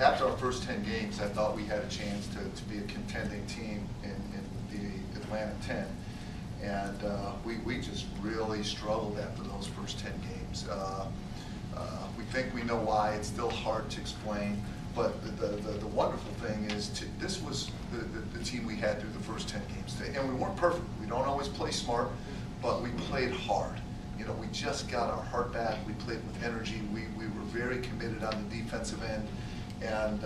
after our first 10 games, I thought we had a chance to be a contending team in the Atlanta 10. And we just really struggled after those first 10 games. We think we know why. It's still hard to explain. But the wonderful thing is, this was the team we had through the first 10 games today. And we weren't perfect. We don't always play smart, but we played hard. You know, we just got our heart back. We played with energy. We were very committed on the defensive end. And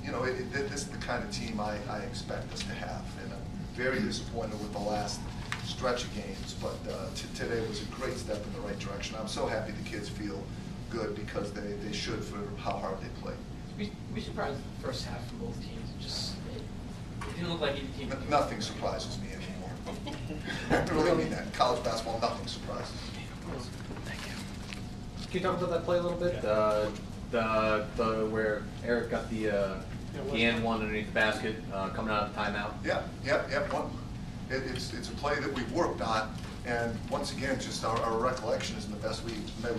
you know, this is the kind of team I expect us to have. And I'm very disappointed with the last stretch of games, but today was a great step in the right direction. I'm so happy the kids feel good, because they should, for how hard they played. We surprised the first half from both teams. It didn't look like either team. Nothing surprises me anymore. I really mean that. In college basketball, nothing surprises me. Thank you. Can you talk about that play a little bit? The where Eric got the and one underneath the basket coming out of the timeout. Yeah. One. It's a play that we've worked on, and once again, just our recollection isn't the best. We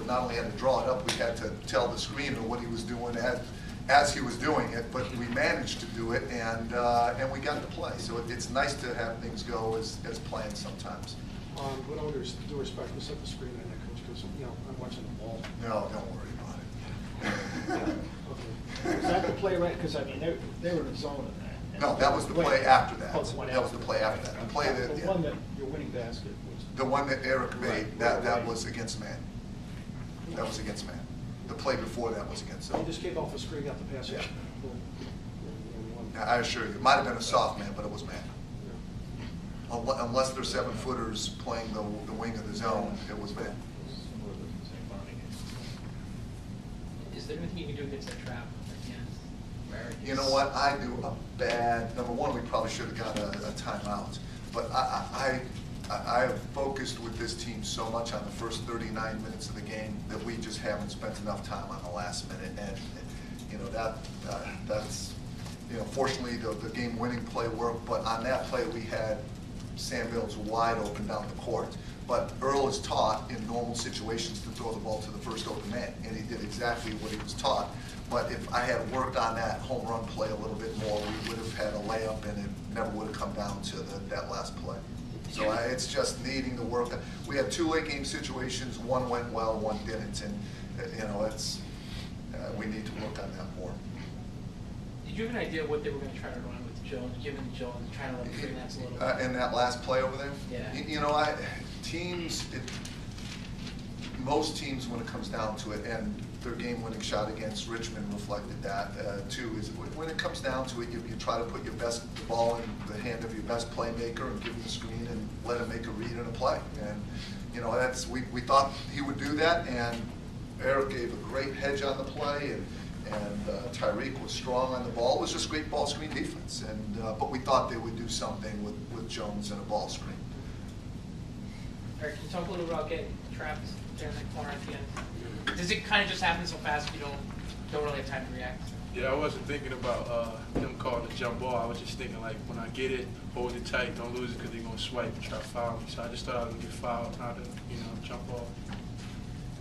not only had to draw it up, we had to tell the screener what he was doing as he was doing it, but we managed to do it, and we got the play. So it's nice to have things go as planned sometimes. With all due respect, we set the screen in there, Coach, because I'm watching the ball. No, don't worry about it. Okay. Is that the play right? Because I mean, they were in the zone in that. No, that was the play after that. Oh, the one that was the play after that. The play that, the one that your winning basket was. The one that Eric made, right. that was against man. That was against man. The play before that was against He him. just came off the screen, got the pass. Yeah. Yeah. I assure you, it might have been a soft man, but it was man. Unless they're 7-footers playing the wing of the zone, it was man. Is there anything you can do against that trap? You know what? I do a bad. Number one, we probably should have got a timeout. But I have focused with this team so much on the first 39 minutes of the game that we just haven't spent enough time on the last minute. And you know that's fortunately the game-winning play worked. But on that play, we had Sam Mills wide open down the court. But Earl is taught in normal situations to throw the ball to the first open man, and he did exactly what he was taught. But if I had worked on that home run play a little bit more, we would have had a layup, and it never would have come down to that last play. So it's just needing to work. We had 2 late game situations. One went well, one didn't, and we need to work on that more. Did you have an idea what they were going to try to run with Jones, given Jones trying to let him freelance a little bit? In that last play over there? Yeah. Most teams, when it comes down to it, and their game-winning shot against Richmond reflected that too, is when it comes down to it, you try to put your best ball in the hand of your best playmaker and give him the screen and let him make a read and a play. And we thought he would do that, and Eric gave a great hedge on the play, and Tyreek was strong on the ball. It was just great ball screen defense, but we thought they would do something with Jones and a ball screen. Eric, can you talk a little about getting trapped there in that corner at the end? Does it kind of just happen so fast you don't really have time to react? Yeah, I wasn't thinking about them calling the jump ball. I was just thinking, like, when I get it, hold it tight, don't lose it, because they're going to swipe and try to foul me. So I just thought I was going to get fouled, not to, jump ball.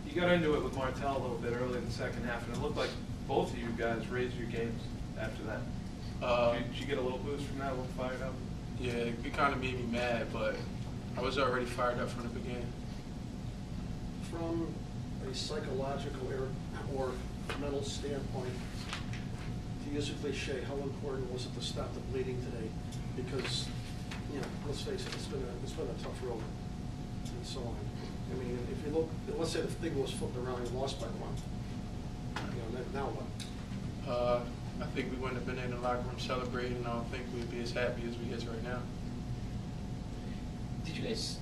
You got into it with Martell a little bit early in the second half, and it looked like both of you guys raised your games after that. Did you get a little boost from that, a little fired up? Yeah, it kind of made me mad, but I was already fired up from the beginning. From a psychological or mental standpoint, to use a cliche, how important was it to stop the bleeding today? Because, let's face it, it's been a tough road, and so on. I mean, if you look, let's say the thing was flipped around and lost by 1. Now what? I think we wouldn't have been in the locker room celebrating, and I don't think we'd be as happy as we is right now. Did you guys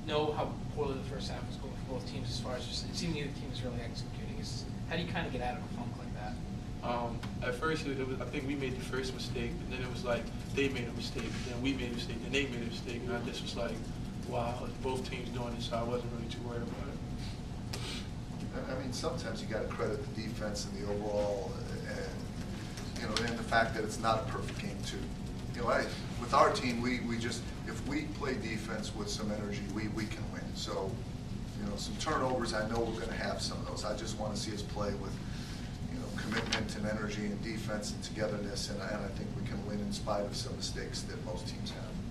know how poorly the first half was going for both teams as far as just, it seemed neither team was really executing? How do you kind of get out of a funk like that? At first, I think we made the first mistake, and then it was like they made a mistake, then we made a mistake, then they made a mistake, and I just was like, wow, both teams doing this, so I wasn't really too worried about it. I mean, sometimes you got to credit the defense and the overall, and the fact that it's not a perfect game too. With our team, we just, if we play defense with some energy, we can win. So, some turnovers, I know we're going to have some of those. I just want to see us play with, and energy and defense and togetherness, and I think we can win in spite of some mistakes that most teams have.